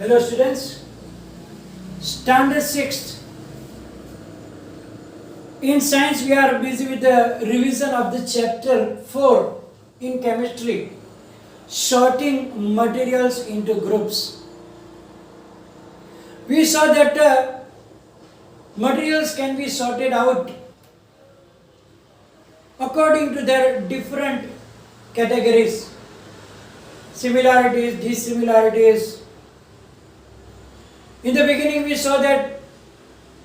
Hello students, standard 6th. In science we are busy with the revision of the chapter 4 in chemistry, sorting materials into groups. We saw that materials can be sorted out according to their different categories, similarities, dissimilarities. In the beginning we saw that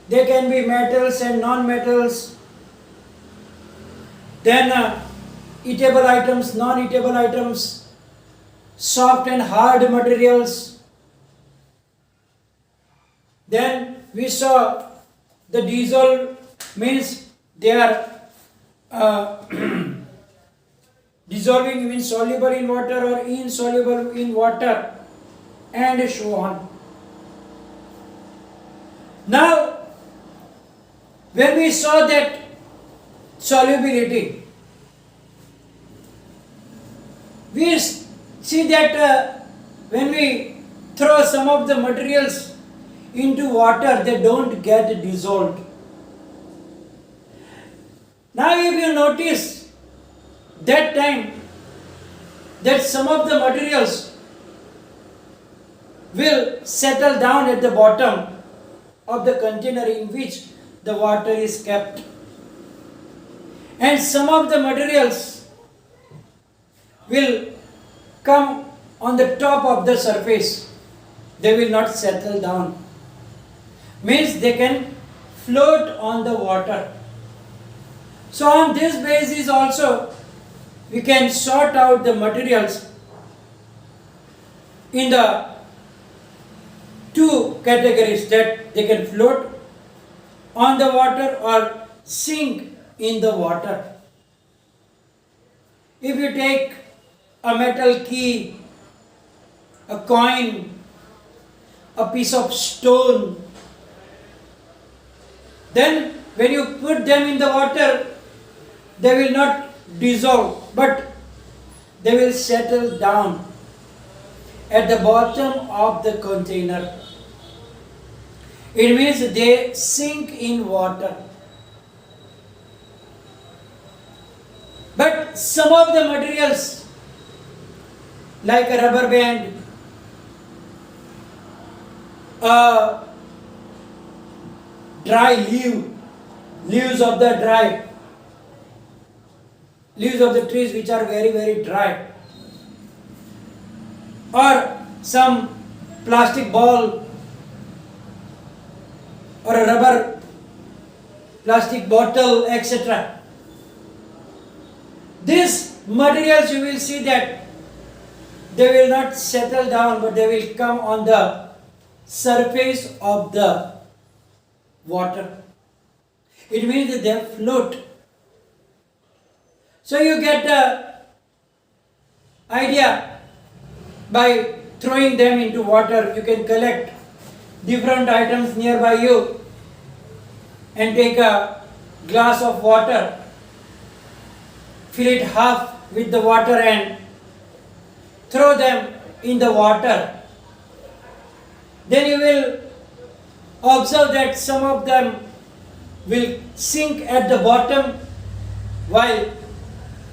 there can be metals and non-metals, then eatable items, non-eatable items, soft and hard materials. Then we saw the dissolved means they are dissolving means soluble in water or insoluble in water, and so on. Now, when we saw that solubility, we see that when we throw some of the materials into water, they don't get dissolved. Now, if you notice that time that some of the materials will settle down at the bottom of the container in which the water is kept, and some of the materials will come on the top of the surface. They will not settle down, means they can float on the water. So on this basis also we can sort out the materials in the two categories, that they can float on the water or sink in the water. If you take a metal key, a coin, a piece of stone, then when you put them in the water, they will not dissolve, but they will settle down at the bottom of the container. It means they sink in water. But some of the materials, like a rubber band, a dry leaves of the trees which are very, very dry, or some plastic ball or a rubber plastic bottle, etc. These materials, you will see that they will not settle down, but they will come on the surface of the water. It means that they float. So you get the idea. By throwing them into water, you can collect different items nearby you and take a glass of water, fill it half with the water and throw them in the water. Then you will observe that some of them will sink at the bottom while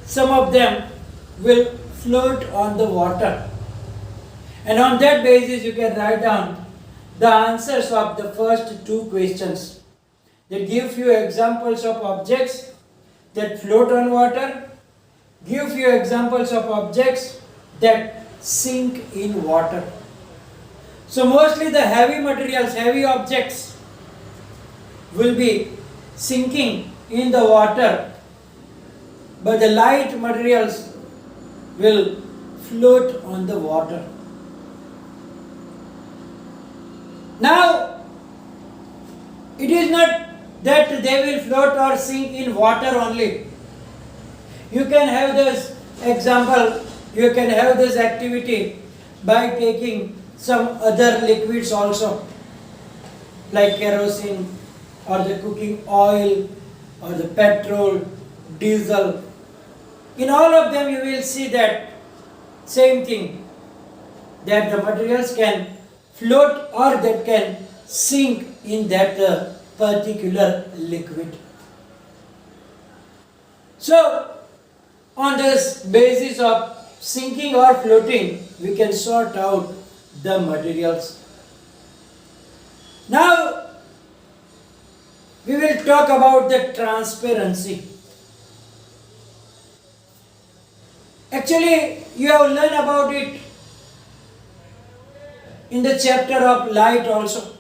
some of them will float on the water. And on that basis you can write down the answers of the first two questions. They give few examples of objects that float on water, give few examples of objects that sink in water. So mostly the heavy materials, heavy objects will be sinking in the water, but the light materials will float on the water. Now, it is not that they will float or sink in water only. You can have this example, you can have this activity by taking some other liquids also, like kerosene or the cooking oil or the petrol, diesel. In all of them you will see that same thing, that the materials can float or that can sink in that particular liquid. So, on this basis of sinking or floating, we can sort out the materials. Now, we will talk about the transparency. Actually, you have learned about it in the chapter of light also.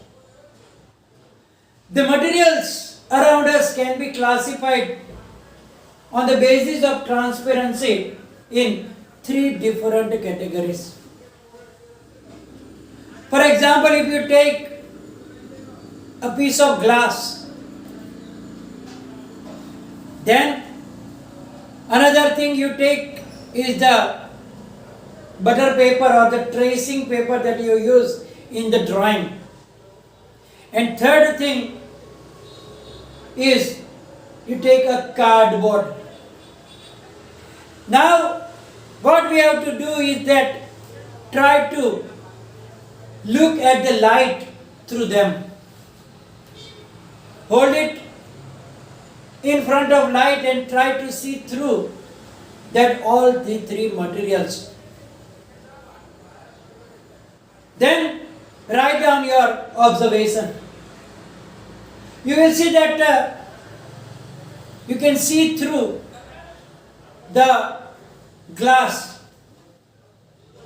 The materials around us can be classified on the basis of transparency in three different categories. For example, if you take a piece of glass, then another thing you take is the butter paper or the tracing paper that you use in the drawing. And third thing is you take a cardboard. Now, what we have to do is that try to look at the light through them. Hold it in front of light and try to see through that all the three materials. Then write down your observation. You will see that you can see through the glass.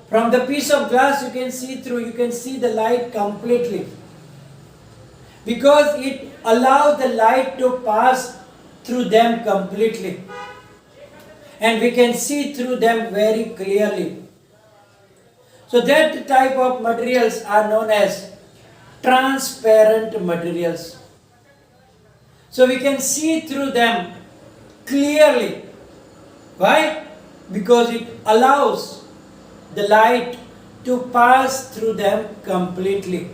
From the piece of glass you can see through, you can see the light completely. Because it allows the light to pass through them completely. And we can see through them very clearly. So that type of materials are known as transparent materials. So we can see through them clearly. Why? Because it allows the light to pass through them completely.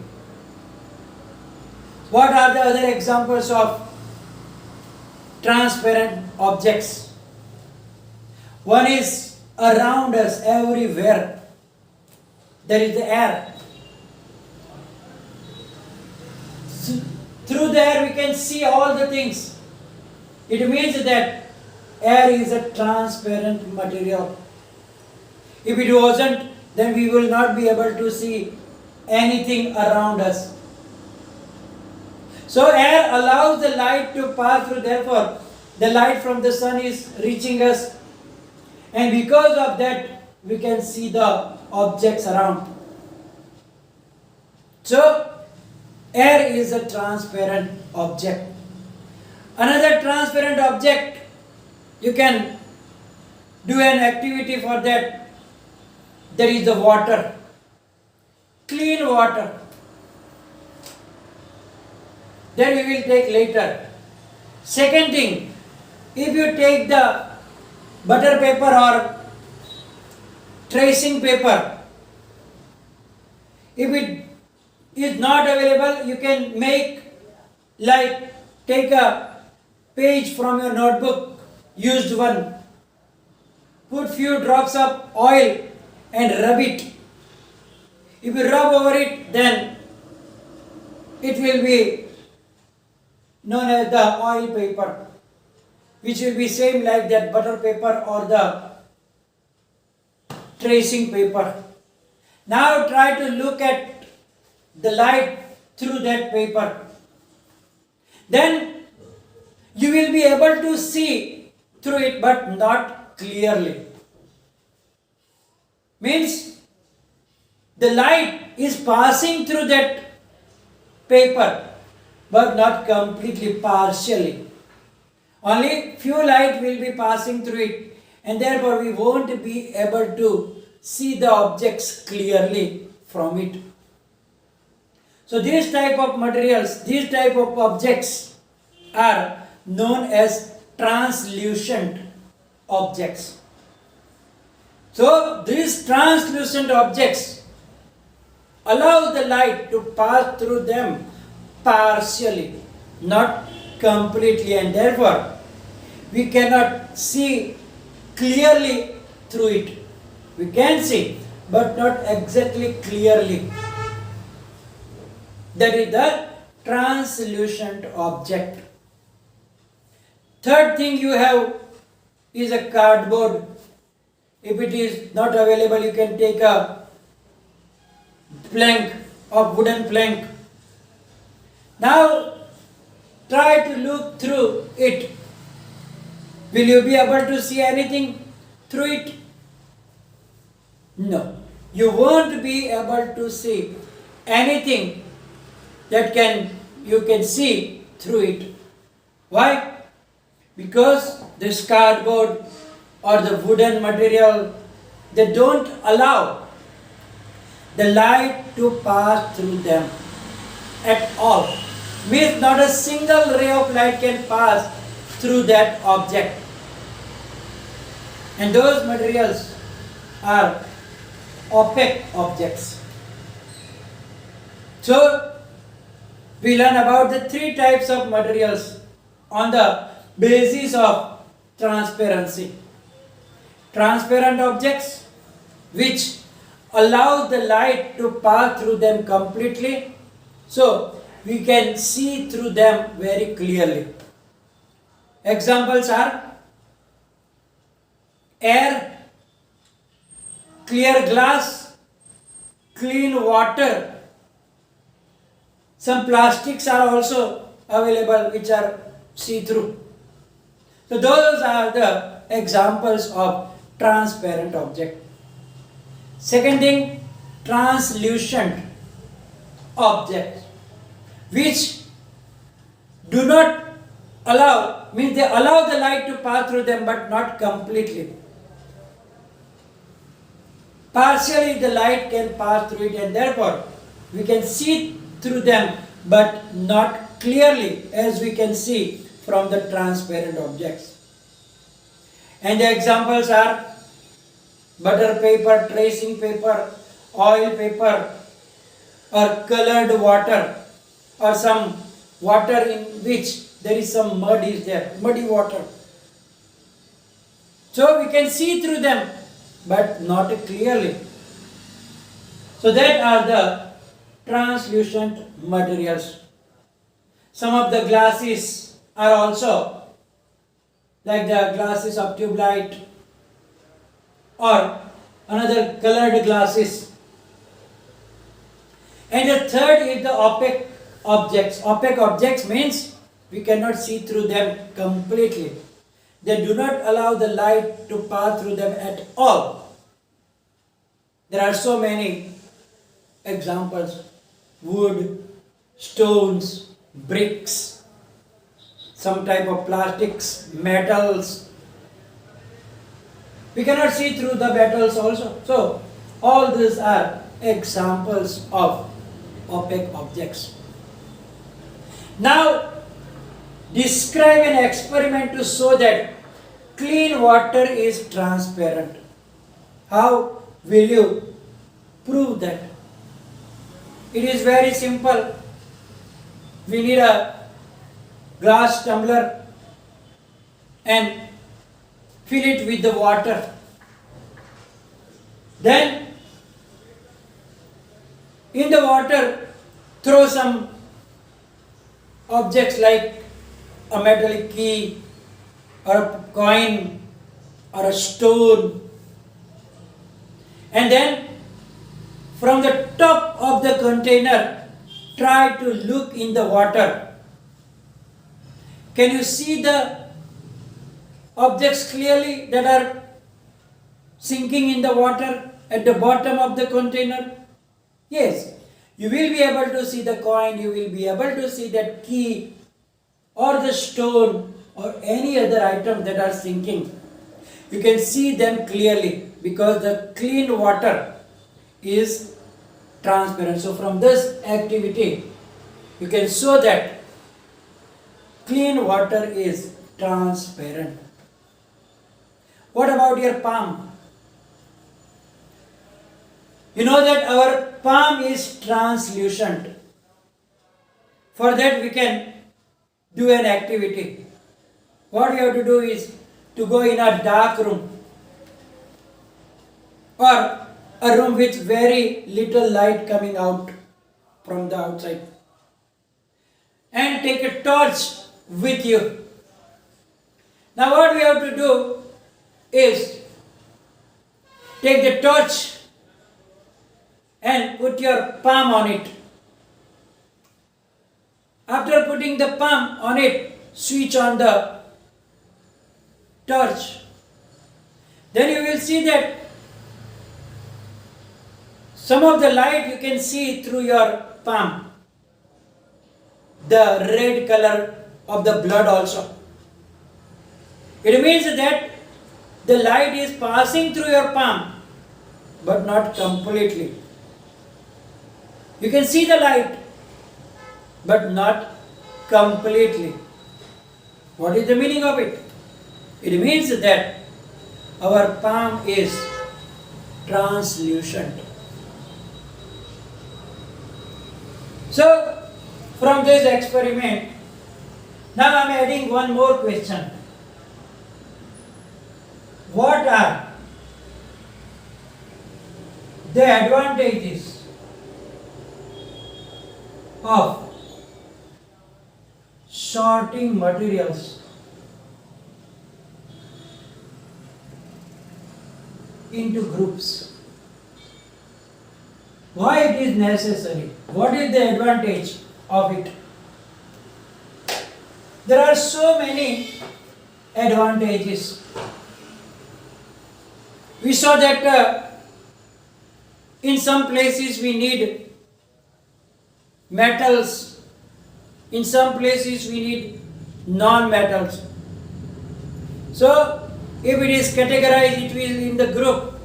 What are the other examples of transparent objects? One is around us, everywhere. There is the air. Through the air we can see all the things. It means that air is a transparent material. If it wasn't, then we will not be able to see anything around us. So air allows the light to pass through, therefore the light from the sun is reaching us, and because of that we can see the objects around. So air is a transparent object. Another transparent object, you can do an activity for that. There is the water, clean water. That we will take later. Second thing, if you take the butter paper or tracing paper, if it is not available, you can make, like, take a page from your notebook, used one, put few drops of oil and rub it. If you rub over it, then it will be known as the oil paper, which will be same like that butter paper or the tracing paper. Now try to look at the light through that paper. Then you will be able to see through it, but not clearly. Means the light is passing through that paper, but not completely, partially. Only few light will be passing through it, and therefore we won't be able to see the objects clearly from it. So these type of materials, these type of objects are known as translucent objects. So these translucent objects allow the light to pass through them partially, not completely, and therefore we cannot see clearly through it. We can see, but not exactly clearly. That is the translucent object. Third thing you have is a cardboard. If it is not available, you can take a plank or wooden plank. Now try to look through it. Will you be able to see anything through it? No. You won't be able to see anything that you can see through it. Why? Because this cardboard or the wooden material, they don't allow the light to pass through them at all. Means not a single ray of light can pass through that object. And those materials are opaque objects. So, we learn about the three types of materials on the basis of transparency. Transparent objects which allow the light to pass through them completely, so we can see through them very clearly. Examples are air, clear glass, clean water. Some plastics are also available which are see-through. So those are the examples of transparent object. Second thing, translucent objects which do not allow, means they allow the light to pass through them but not completely. Partially the light can pass through it and therefore we can see through them but not clearly as we can see from the transparent objects. And the examples are butter paper, tracing paper, oil paper, or colored water, or some water in which there is some mud is there, muddy water. So we can see through them but not clearly. So that are the translucent materials. Some of the glasses are also like the glasses of tube light or another colored glasses. And the third is the opaque objects. Opaque objects means we cannot see through them completely. They do not allow the light to pass through them at all. There are so many examples: wood, stones, bricks, some type of plastics, metals. We cannot see through the metals also. So, all these are examples of opaque objects. Now, describe an experiment to show that clean water is transparent. How will you prove that? It is very simple. We need a glass tumbler and fill it with the water. Then in the water throw some objects like a metallic key or a coin or a stone, and then from the top of the container try to look in the water. Can you see the objects clearly that are sinking in the water at the bottom of the container? Yes, you will be able to see the coin, you will be able to see that key or the stone or any other item that are sinking. You can see them clearly because the clean water is transparent. So from this activity, you can show that clean water is transparent. What about your palm? You know that our palm is translucent. For that we can do an activity. What we have to do is to go in a dark room or a room with very little light coming out from the outside. and take a torch with you. Now what we have to do is take the torch and put your palm on it. After putting the palm on it, switch on the torch. Then you will see that some of the light you can see through your palm. The red color of the blood also. It means that the light is passing through your palm, but not completely. You can see the light, but not completely. What is the meaning of it? It means that our palm is translucent. So, from this experiment, now I am adding one more question. What are the advantages of sorting materials into groups? Why it is necessary? What is the advantage of it? There are so many advantages. We saw that in some places we need metals, in some places we need non-metals. So, if it is categorized it will in the group,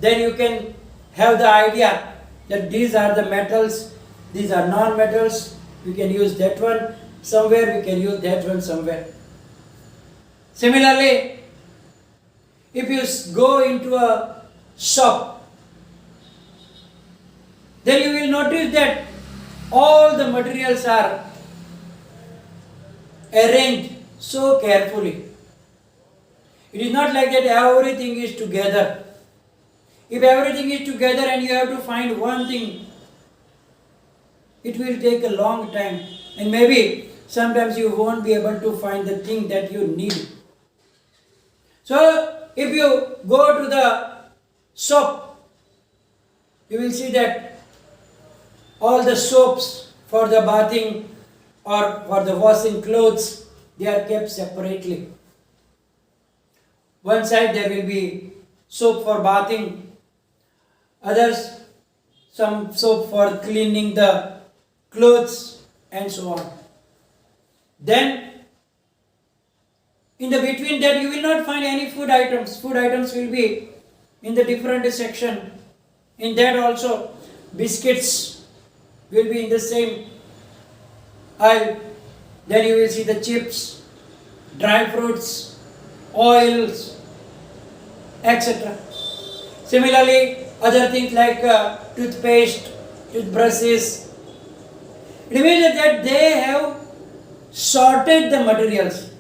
then you can have the idea that these are the metals, these are non-metals, we can use that one somewhere, we can use that one somewhere. Similarly, if you go into a shop, then you will notice that all the materials are arranged so carefully. It is not like that everything is together. If everything is together and you have to find one thing, it will take a long time, and maybe sometimes you won't be able to find the thing that you need. So, if you go to the shop, you will see that all the soaps for the bathing or for the washing clothes, they are kept separately. One side there will be soap for bathing, others some soap for cleaning the clothes and so on. Then in the between that you will not find any food items. Food items will be in the different section. In that also biscuits will be in the same aisle. Then you will see the chips, dry fruits, oils, etc. Similarly, other things like toothpaste, toothbrushes. It means that they have sorted the materials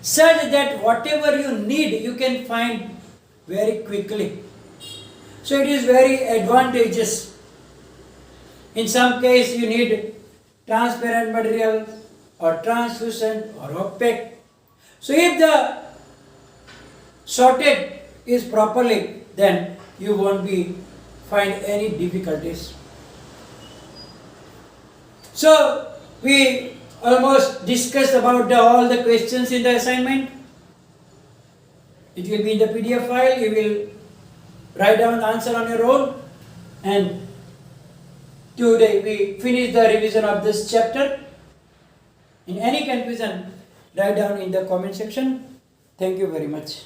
such that whatever you need you can find very quickly. So it is very advantageous. In some case you need transparent material or translucent or opaque. So if the sorted is properly, then you won't be find any difficulties. So we almost discussed about all the questions in the assignment. It will be in the PDF file. You will write down the answer on your own. And today we finish the revision of this chapter. In any confusion, write down in the comment section. Thank you very much.